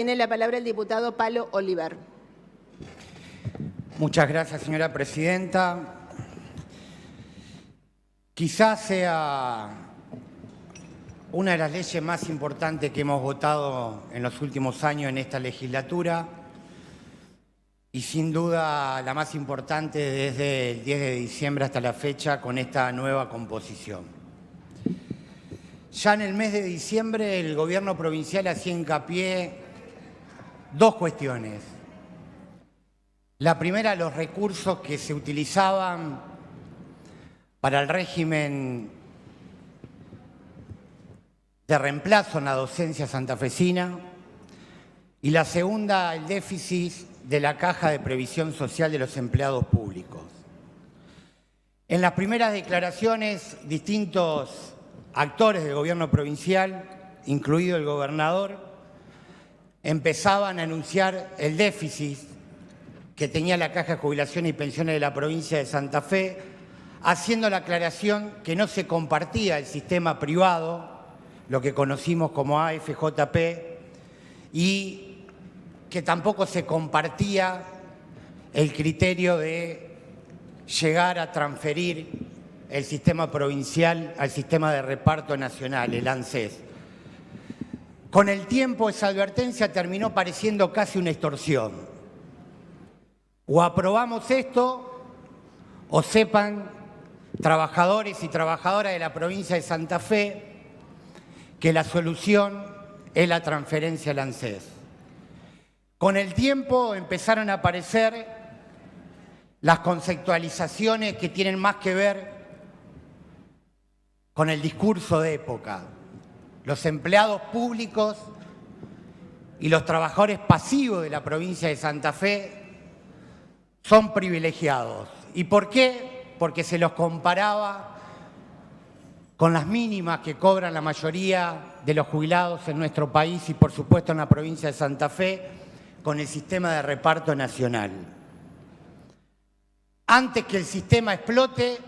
Tiene la palabra el diputado Palo Oliver. Muchas gracias, señora presidenta. Quizás sea una de las leyes más importantes que hemos votado en los últimos años en esta legislatura y sin duda la más importante desde el 10 de diciembre hasta la fecha con esta nueva composición. Ya en el mes de diciembre el gobierno provincial hacía hincapié dos cuestiones. La primera, los recursos que se utilizaban para el régimen de reemplazo en la docencia santafesina. Y la segunda, el déficit de la Caja de Previsión Social de los empleados públicos. En las primeras declaraciones, distintos actores del gobierno provincial, incluido el gobernador, empezaban a anunciar el déficit que tenía la Caja de Jubilaciones y Pensiones de la provincia de Santa Fe, haciendo la aclaración que no se compartía el sistema privado, lo que conocimos como AFJP, y que tampoco se compartía el criterio de llegar a transferir el sistema provincial al sistema de reparto nacional, el ANSES. Con el tiempo esa advertencia terminó pareciendo casi una extorsión. O aprobamos esto, o sepan, trabajadores y trabajadoras de la provincia de Santa Fe, que la solución es la transferencia al ANSES. Con el tiempo empezaron a aparecer las conceptualizaciones que tienen más que ver con el discurso de época. Los empleados públicos y los trabajadores pasivos de la provincia de Santa Fe son privilegiados. ¿Y por qué? Porque se los comparaba con las mínimas que cobran la mayoría de los jubilados en nuestro país y, por supuesto, en la provincia de Santa Fe, con el sistema de reparto nacional. Antes que el sistema explote,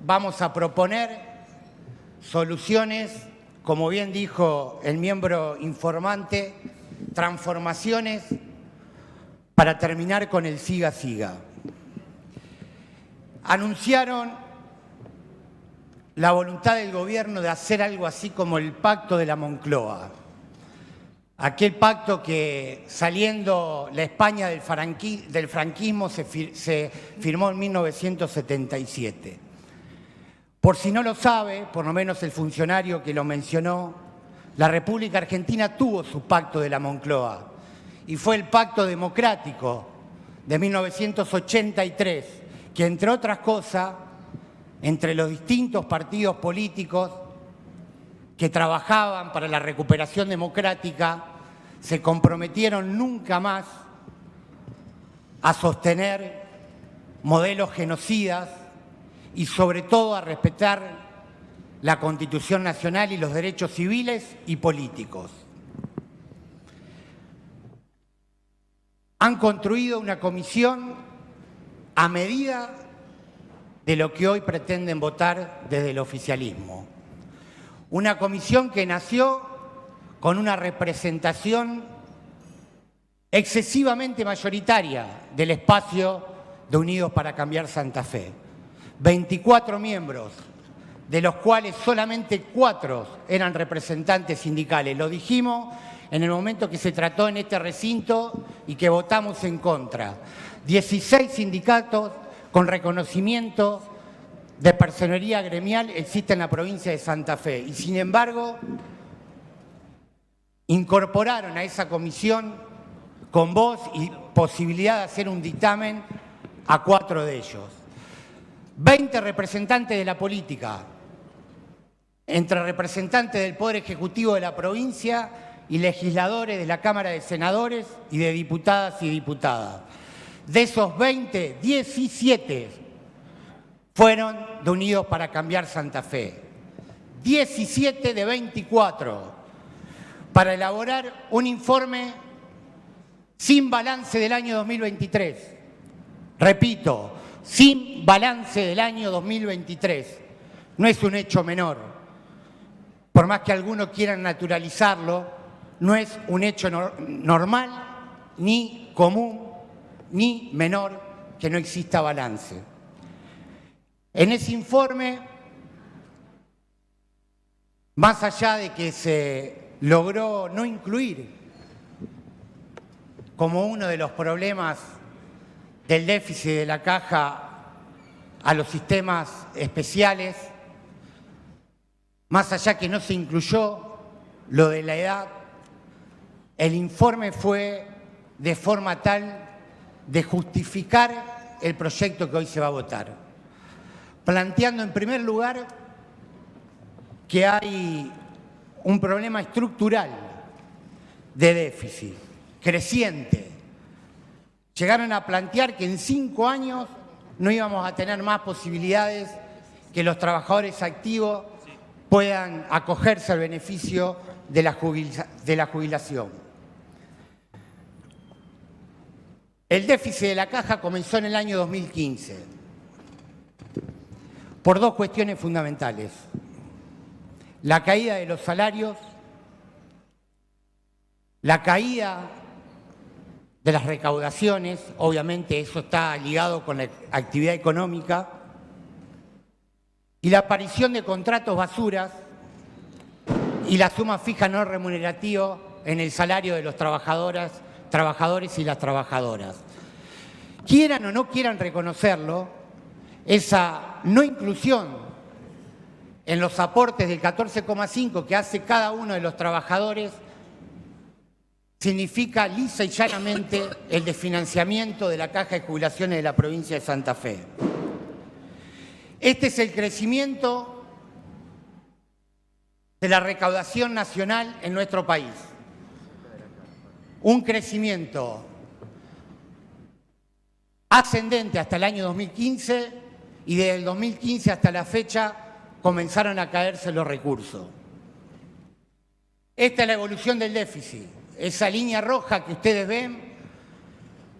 vamos a proponer soluciones, como bien dijo el miembro informante, transformaciones para terminar con el siga-siga. Anunciaron la voluntad del gobierno de hacer algo así como el pacto de la Moncloa. Aquel pacto que, saliendo la España del franquismo, se firmó en 1977. Por si no lo sabe, por lo menos el funcionario que lo mencionó, la República Argentina tuvo su pacto de la Moncloa y fue el Pacto Democrático de 1983, que entre otras cosas, entre los distintos partidos políticos que trabajaban para la recuperación democrática, se comprometieron nunca más a sostener modelos genocidas y sobre todo a respetar la Constitución Nacional y los derechos civiles y políticos. Han construido una comisión a medida de lo que hoy pretenden votar desde el oficialismo. Una comisión que nació con una representación excesivamente mayoritaria del espacio de Unidos para Cambiar Santa Fe. 24 miembros, de los cuales solamente 4 eran representantes sindicales. Lo dijimos en el momento que se trató en este recinto y que votamos en contra. 16 sindicatos con reconocimiento de personería gremial existen en la provincia de Santa Fe y, sin embargo, incorporaron a esa comisión con voz y posibilidad de hacer un dictamen a 4 de ellos. 20 representantes de la política, entre representantes del Poder Ejecutivo de la provincia y legisladores de la Cámara de Senadores y de diputadas y diputadas. De esos 20, 17 fueron de Unidos para Cambiar Santa Fe. 17 de 24 para elaborar un informe sin balance del año 2023. Repito, sin balance del año 2023. No es un hecho menor. Por más que algunos quieran naturalizarlo, no es un hecho normal, ni común, ni menor que no exista balance. En ese informe, más allá de que se logró no incluir como uno de los problemas del déficit de la caja a los sistemas especiales, más allá que no se incluyó lo de la edad, el informe fue de forma tal de justificar el proyecto que hoy se va a votar, planteando en primer lugar que hay un problema estructural de déficit, creciente. Llegaron a plantear que en 5 años no íbamos a tener más posibilidades que los trabajadores activos puedan acogerse al beneficio de la jubilación. El déficit de la caja comenzó en el año 2015 por 2 cuestiones fundamentales: la caída de los salarios, la caída de las recaudaciones, obviamente eso está ligado con la actividad económica, y la aparición de contratos basuras y la suma fija no remunerativa en el salario de los trabajadores y las trabajadoras. Quieran o no quieran reconocerlo, esa no inclusión en los aportes del 14,5 que hace cada uno de los trabajadores significa lisa y llanamente el desfinanciamiento de la Caja de Jubilaciones de la provincia de Santa Fe. Este es el crecimiento de la recaudación nacional en nuestro país. Un crecimiento ascendente hasta el año 2015 y desde el 2015 hasta la fecha comenzaron a caerse los recursos. Esta es la evolución del déficit. Esa línea roja que ustedes ven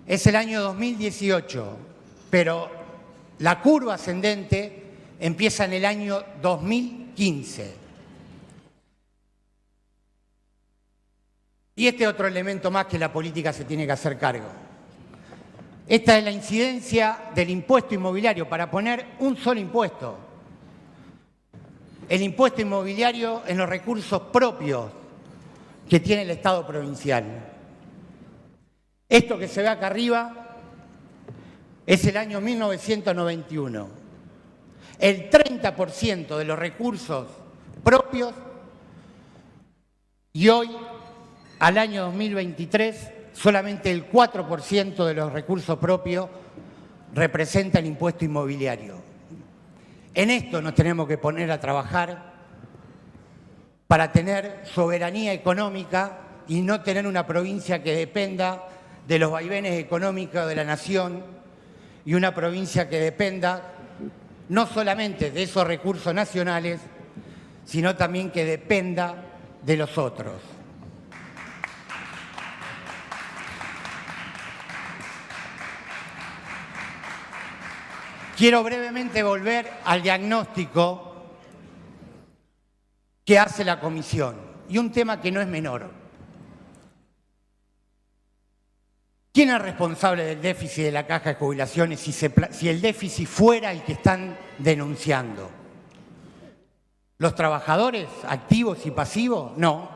es el año 2018, pero la curva ascendente empieza en el año 2015. Y este es otro elemento más que la política se tiene que hacer cargo. Esta es la incidencia del impuesto inmobiliario, para poner un solo impuesto. El impuesto inmobiliario en los recursos propios que tiene el Estado provincial. Esto que se ve acá arriba es el año 1991. El 30% de los recursos propios, y hoy, al año 2023, solamente el 4% de los recursos propios representa el impuesto inmobiliario. En esto nos tenemos que poner a trabajar para tener soberanía económica y no tener una provincia que dependa de los vaivenes económicos de la nación y una provincia que dependa no solamente de esos recursos nacionales, sino también que dependa de los otros. Quiero brevemente volver al diagnóstico que hace la comisión, y un tema que no es menor. ¿Quién es responsable del déficit de la Caja de Jubilaciones si el déficit fuera el que están denunciando? ¿Los trabajadores activos y pasivos? No.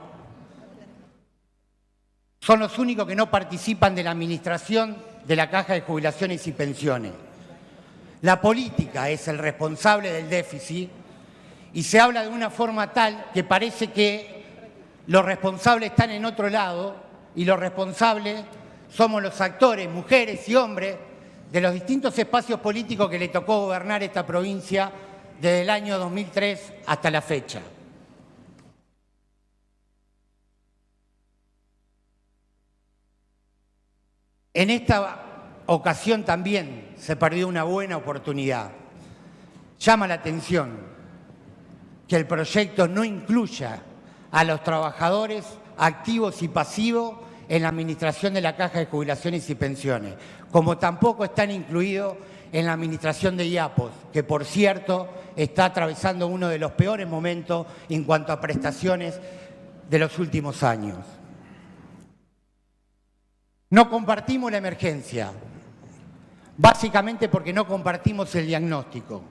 Son los únicos que no participan de la administración de la Caja de Jubilaciones y Pensiones. La política es el responsable del déficit y se habla de una forma tal que parece que los responsables están en otro lado y los responsables somos los actores, mujeres y hombres, de los distintos espacios políticos que le tocó gobernar esta provincia desde el año 2003 hasta la fecha. En esta ocasión también se perdió una buena oportunidad. Llama la atención que el proyecto no incluya a los trabajadores activos y pasivos en la administración de la Caja de Jubilaciones y Pensiones, como tampoco están incluidos en la administración de IAPOS, que por cierto está atravesando uno de los peores momentos en cuanto a prestaciones de los últimos años. No compartimos la emergencia, básicamente porque no compartimos el diagnóstico.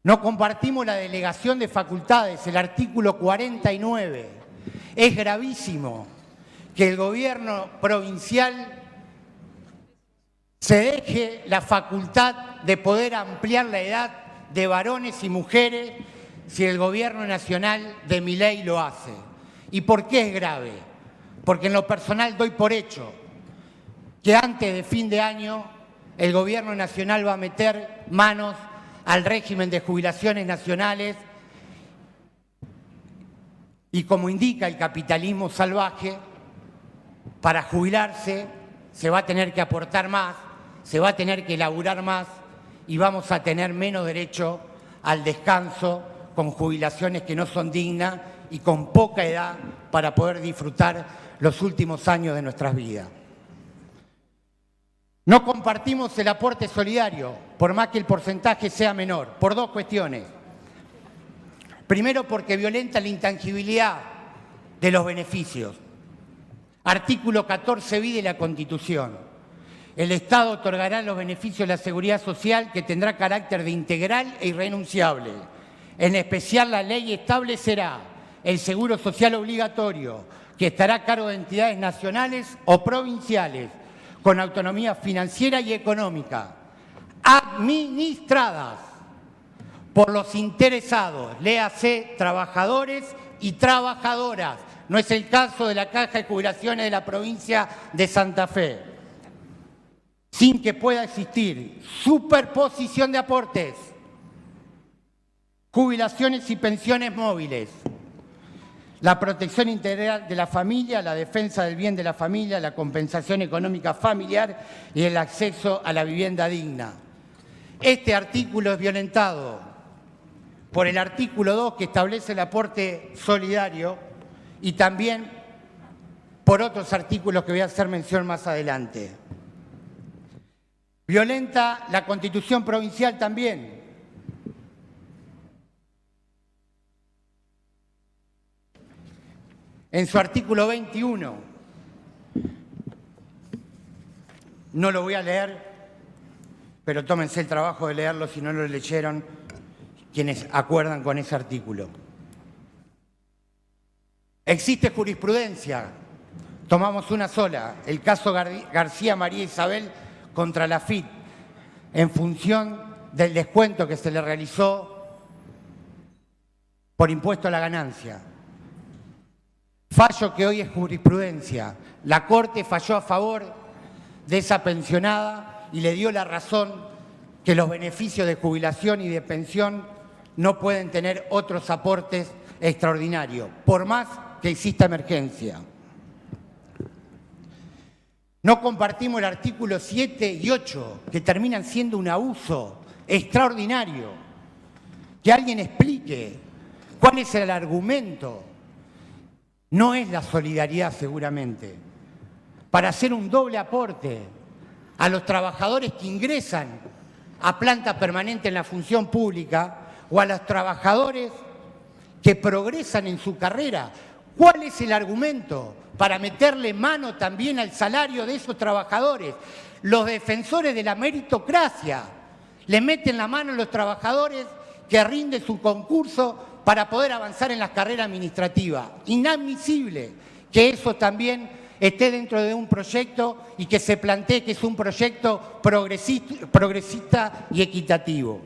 No compartimos la delegación de facultades, el artículo 49. Es gravísimo que el gobierno provincial se deje la facultad de poder ampliar la edad de varones y mujeres si el gobierno nacional de Milei lo hace. ¿Y por qué es grave? Porque en lo personal doy por hecho que antes de fin de año el gobierno nacional va a meter manos al régimen de jubilaciones nacionales y, como indica el capitalismo salvaje, para jubilarse se va a tener que aportar más, se va a tener que laburar más y vamos a tener menos derecho al descanso con jubilaciones que no son dignas y con poca edad para poder disfrutar los últimos años de nuestras vidas. No compartimos el aporte solidario, por más que el porcentaje sea menor, por dos cuestiones. Primero, porque violenta la intangibilidad de los beneficios. Artículo 14 bis de la Constitución. El Estado otorgará los beneficios de la seguridad social que tendrá carácter de integral e irrenunciable. En especial, la ley establecerá el seguro social obligatorio, que estará a cargo de entidades nacionales o provinciales, con autonomía financiera y económica, administradas por los interesados, léase trabajadores y trabajadoras. No es el caso de la Caja de Jubilaciones de la provincia de Santa Fe. Sin que pueda existir superposición de aportes, jubilaciones y pensiones móviles, la protección integral de la familia, la defensa del bien de la familia, la compensación económica familiar y el acceso a la vivienda digna. Este artículo es violentado por el artículo 2, que establece el aporte solidario, y también por otros artículos que voy a hacer mención más adelante. Violenta la Constitución provincial también. En su artículo 21, no lo voy a leer, pero tómense el trabajo de leerlo si no lo leyeron quienes acuerdan con ese artículo. Existe jurisprudencia, tomamos una sola, el caso García María Isabel contra la FIT, en función del descuento que se le realizó por impuesto a la ganancia. Fallo que hoy es jurisprudencia. La Corte falló a favor de esa pensionada y le dio la razón que los beneficios de jubilación y de pensión no pueden tener otros aportes extraordinarios, por más que exista emergencia. No compartimos el artículo 7 y 8, que terminan siendo un abuso extraordinario. Que alguien explique cuál es el argumento. No es la solidaridad, seguramente, para hacer un doble aporte a los trabajadores que ingresan a planta permanente en la función pública o a los trabajadores que progresan en su carrera. ¿Cuál es el argumento para meterle mano también al salario de esos trabajadores? Los defensores de la meritocracia le meten la mano a los trabajadores que rinden su concurso para poder avanzar en las carreras administrativas. Inadmisible que eso también esté dentro de un proyecto y que se plantee que es un proyecto progresista y equitativo.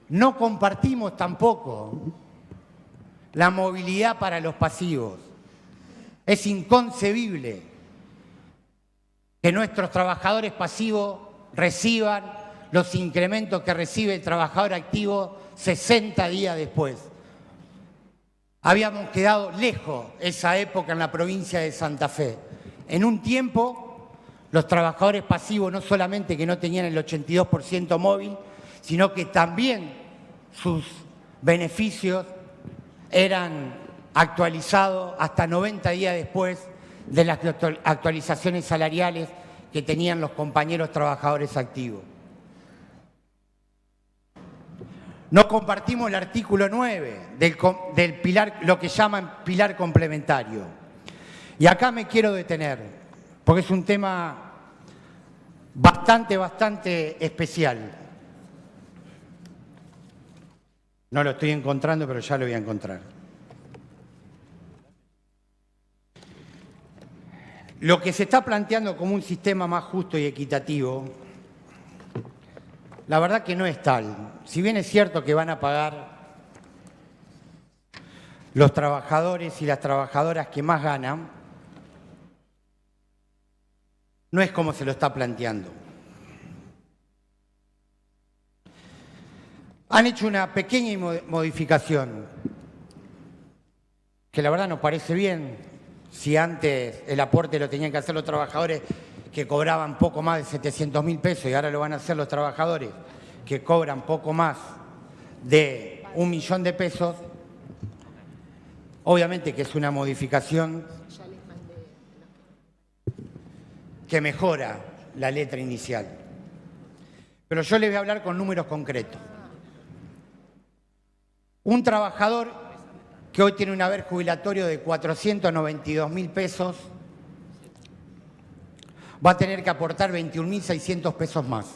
No compartimos tampoco la movilidad para los pasivos. Es inconcebible que nuestros trabajadores pasivos reciban los incrementos que recibe el trabajador activo 60 días después. Habíamos quedado lejos esa época en la provincia de Santa Fe. En un tiempo, los trabajadores pasivos no solamente que no tenían el 82% móvil, sino que también sus beneficios eran actualizados hasta 90 días después de las actualizaciones salariales que tenían los compañeros trabajadores activos. No compartimos el artículo 9 del pilar, lo que llaman pilar complementario. Y acá me quiero detener, porque es un tema bastante especial. No lo estoy encontrando, pero ya lo voy a encontrar. Lo que se está planteando como un sistema más justo y equitativo, la verdad que no es tal. Si bien es cierto que van a pagar los trabajadores y las trabajadoras que más ganan, no es como se lo está planteando. Han hecho una pequeña modificación, que la verdad nos parece bien. Si antes el aporte lo tenían que hacer los trabajadores que cobraban poco más de 700.000 pesos y ahora lo van a hacer los trabajadores que cobran poco más de 1 millón de pesos, obviamente que es una modificación que mejora la letra inicial. Pero yo les voy a hablar con números concretos. Un trabajador que hoy tiene un haber jubilatorio de 492.000 pesos va a tener que aportar 21.600 pesos más.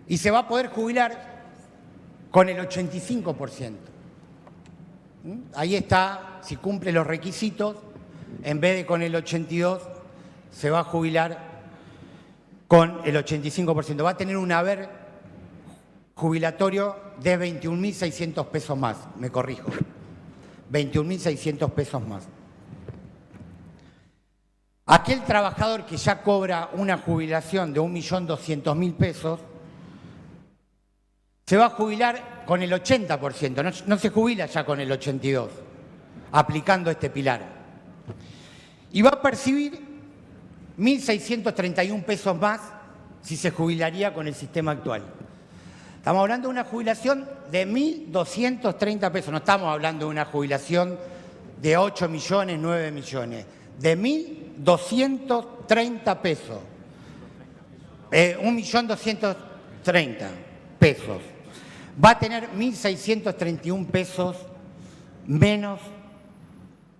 Y se va a poder jubilar con el 85%. Ahí está, si cumple los requisitos, en vez de con el 82%, se va a jubilar con el 85%. Va a tener un haber jubilatorio de 21.600 pesos más, me corrijo. 21.600 pesos más. Aquel trabajador que ya cobra una jubilación de 1.200.000 pesos, se va a jubilar con el 80%, no se jubila ya con el 82%, aplicando este pilar. Y va a percibir 1.631 pesos más si se jubilaría con el sistema actual. Estamos hablando de una jubilación de 1.230 pesos, no estamos hablando de una jubilación de 8 millones, 9 millones, de 1.230 pesos, 1.230.000 pesos. Va a tener 1.631 pesos menos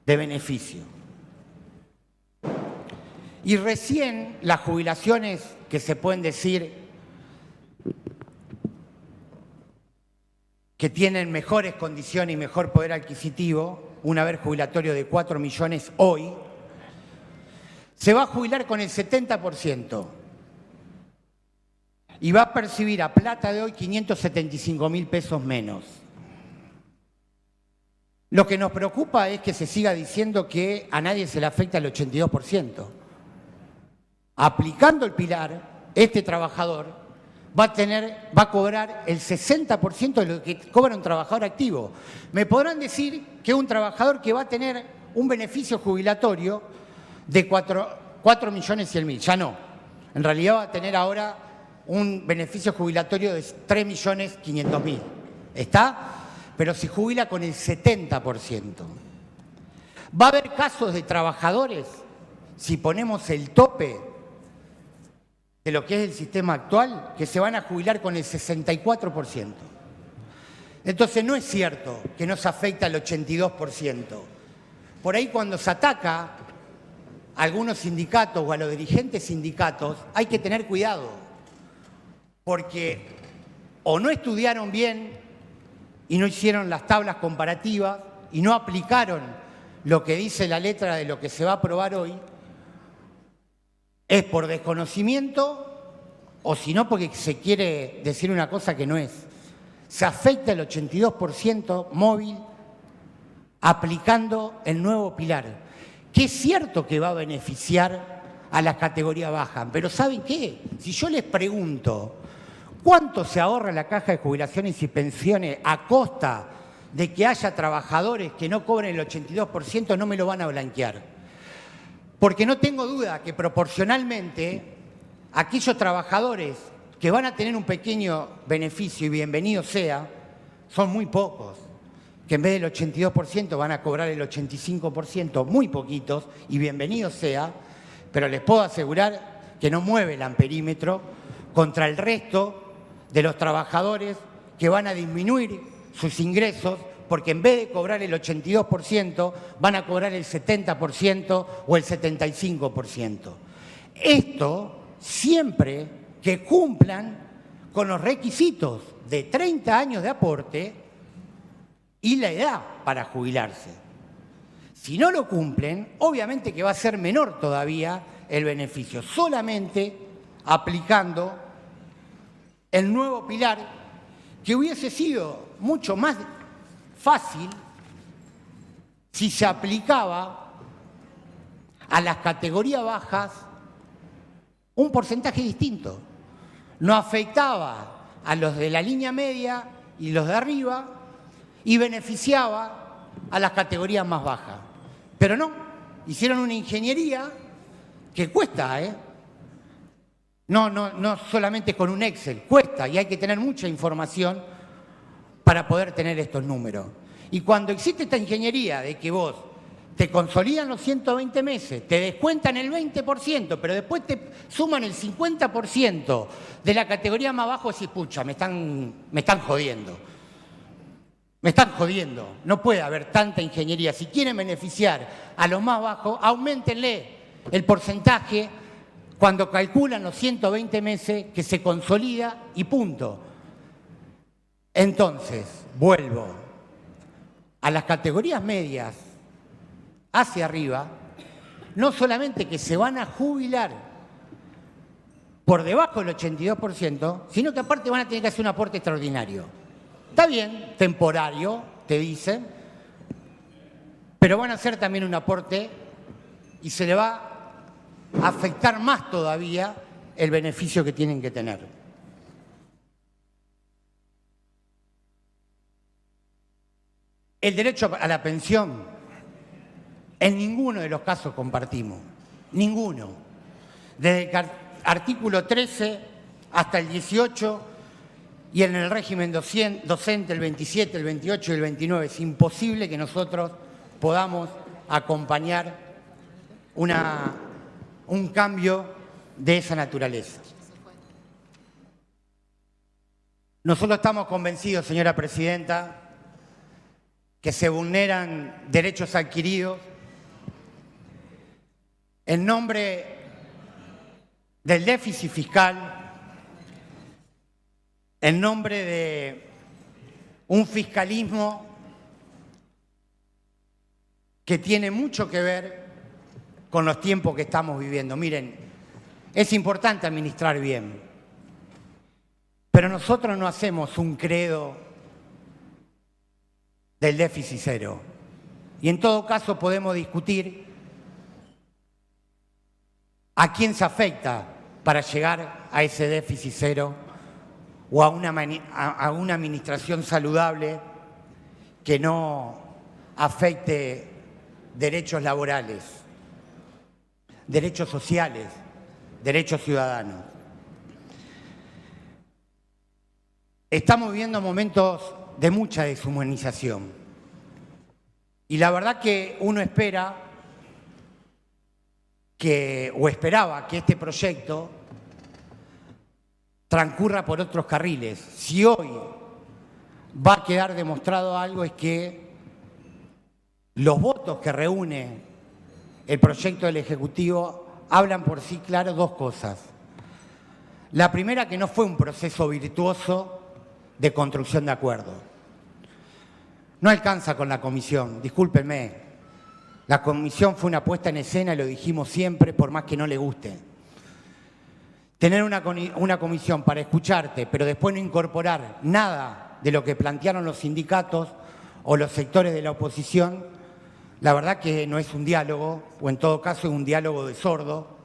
de beneficio. Y recién las jubilaciones que se pueden decir que tienen mejores condiciones y mejor poder adquisitivo, un haber jubilatorio de 4 millones hoy, se va a jubilar con el 70%. Y va a percibir a plata de hoy 575.000 pesos menos. Lo que nos preocupa es que se siga diciendo que a nadie se le afecta el 82%. Aplicando el pilar, este trabajador va a cobrar el 60% de lo que cobra un trabajador activo. Me podrán decir que un trabajador que va a tener un beneficio jubilatorio de 4.100.000, ya no. En realidad va a tener ahora un beneficio jubilatorio de 3.500.000. ¿Está? Pero se jubila con el 70%. Va a haber casos de trabajadores, si ponemos el tope de lo que es el sistema actual, que se van a jubilar con el 64%. Entonces no es cierto que nos afecta el 82%. Por ahí cuando se ataca a algunos sindicatos o a los dirigentes sindicatos, hay que tener cuidado. Porque o no estudiaron bien y no hicieron las tablas comparativas y no aplicaron lo que dice la letra de lo que se va a aprobar hoy, es por desconocimiento o si no porque se quiere decir una cosa que no es. Se afecta el 82% móvil aplicando el nuevo pilar, que es cierto que va a beneficiar a las categorías bajas, pero ¿saben qué? Si yo les pregunto ¿cuánto se ahorra la caja de jubilaciones y pensiones a costa de que haya trabajadores que no cobren el 82%? No me lo van a blanquear. Porque no tengo duda que proporcionalmente aquellos trabajadores que van a tener un pequeño beneficio, y bienvenido sea, son muy pocos, que en vez del 82% van a cobrar el 85%, muy poquitos, y bienvenido sea, pero les puedo asegurar que no mueve el amperímetro contra el resto de los trabajadores que van a disminuir sus ingresos porque en vez de cobrar el 82%, van a cobrar el 70% o el 75%. Esto siempre que cumplan con los requisitos de 30 años de aporte y la edad para jubilarse. Si no lo cumplen, obviamente que va a ser menor todavía el beneficio, solamente aplicando el nuevo pilar, que hubiese sido mucho más fácil si se aplicaba a las categorías bajas un porcentaje distinto. No afectaba a los de la línea media y los de arriba y beneficiaba a las categorías más bajas. Pero no, hicieron una ingeniería que cuesta, No solamente con un Excel, cuesta y hay que tener mucha información para poder tener estos números. Y cuando existe esta ingeniería de que vos te consolidan los 120 meses, te descuentan el 20%, pero después te suman el 50% de la categoría más bajo, decís, pucha, me están jodiendo. Me están jodiendo. No puede haber tanta ingeniería. Si quieren beneficiar a los más bajos, auméntenle el porcentaje cuando calculan los 120 meses que se consolida y punto. Entonces, vuelvo a las categorías medias hacia arriba, no solamente que se van a jubilar por debajo del 82%, sino que aparte van a tener que hacer un aporte extraordinario. Está bien, temporario, te dicen, pero van a hacer también un aporte y se le va a afectar más todavía el beneficio que tienen que tener. El derecho a la pensión, en ninguno de los casos compartimos, ninguno. Desde el artículo 13 hasta el 18 y en el régimen docente el 27, el 28 y el 29. Es imposible que nosotros podamos acompañar un cambio de esa naturaleza. Nosotros estamos convencidos, señora presidenta, que se vulneran derechos adquiridos en nombre del déficit fiscal, en nombre de un fiscalismo que tiene mucho que ver con los tiempos que estamos viviendo. Miren, es importante administrar bien, pero nosotros no hacemos un credo del déficit cero. Y en todo caso podemos discutir a quién se afecta para llegar a ese déficit cero o a una administración saludable que no afecte derechos laborales, derechos sociales, derechos ciudadanos. Estamos viviendo momentos de mucha deshumanización. Y la verdad que uno esperaba que este proyecto transcurra por otros carriles. Si hoy va a quedar demostrado algo es que los votos que reúne el proyecto del Ejecutivo hablan por sí claro dos cosas. La primera, que no fue un proceso virtuoso de construcción de acuerdos. No alcanza con la comisión, discúlpenme. La comisión fue una puesta en escena y lo dijimos siempre, por más que no le guste. Tener una comisión para escucharte, pero después no incorporar nada de lo que plantearon los sindicatos o los sectores de la oposición, la verdad que no es un diálogo, o en todo caso es un diálogo de sordo,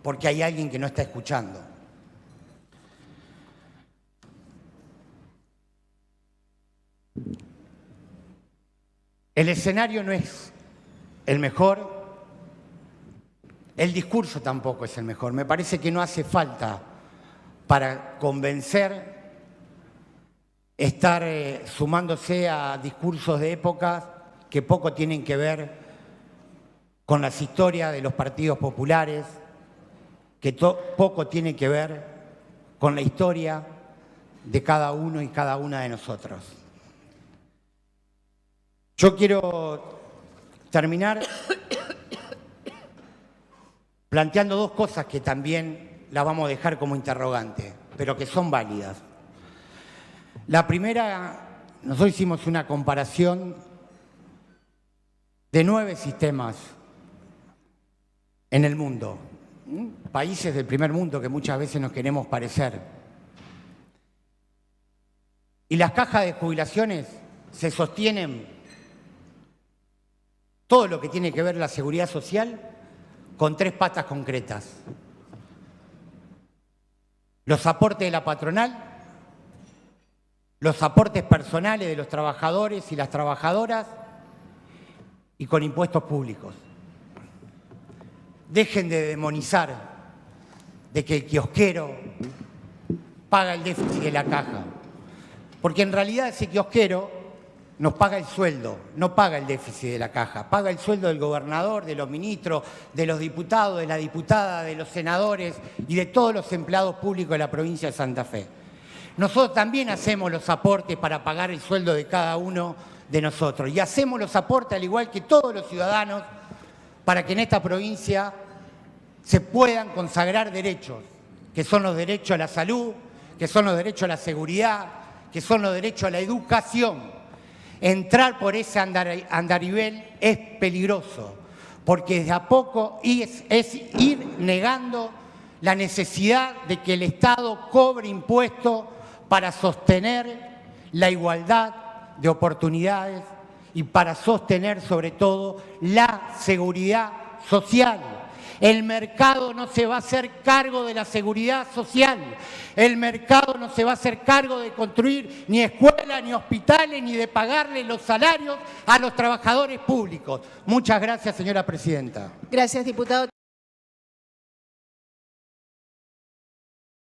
porque hay alguien que no está escuchando. El escenario no es el mejor, el discurso tampoco es el mejor. Me parece que no hace falta para convencer estar sumándose a discursos de épocas que poco tienen que ver con las historias de los partidos populares, que poco tienen que ver con la historia de cada uno y cada una de nosotros. Yo quiero terminar planteando dos cosas que también las vamos a dejar como interrogante, pero que son válidas. La primera, nosotros hicimos una comparación de 9 sistemas en el mundo, países del primer mundo que muchas veces nos queremos parecer. Y las cajas de jubilaciones se sostienen, todo lo que tiene que ver la seguridad social, con 3 patas concretas: los aportes de la patronal, los aportes personales de los trabajadores y las trabajadoras y con impuestos públicos. Dejen de demonizar de que el kiosquero paga el déficit de la caja, porque en realidad ese kiosquero nos paga el sueldo, no paga el déficit de la caja, paga el sueldo del gobernador, de los ministros, de los diputados, de la diputada, de los senadores y de todos los empleados públicos de la provincia de Santa Fe. Nosotros también hacemos los aportes para pagar el sueldo de cada uno de nosotros y hacemos los aportes al igual que todos los ciudadanos para que en esta provincia se puedan consagrar derechos, que son los derechos a la salud, que son los derechos a la seguridad, que son los derechos a la educación. Entrar por ese andarivel es peligroso, porque de a poco es ir negando la necesidad de que el Estado cobre impuestos para sostener la igualdad de oportunidades y para sostener sobre todo la seguridad social. El mercado no se va a hacer cargo de la seguridad social. El mercado no se va a hacer cargo de construir ni escuelas, ni hospitales, ni de pagarle los salarios a los trabajadores públicos. Muchas gracias, señora presidenta. Gracias, diputado.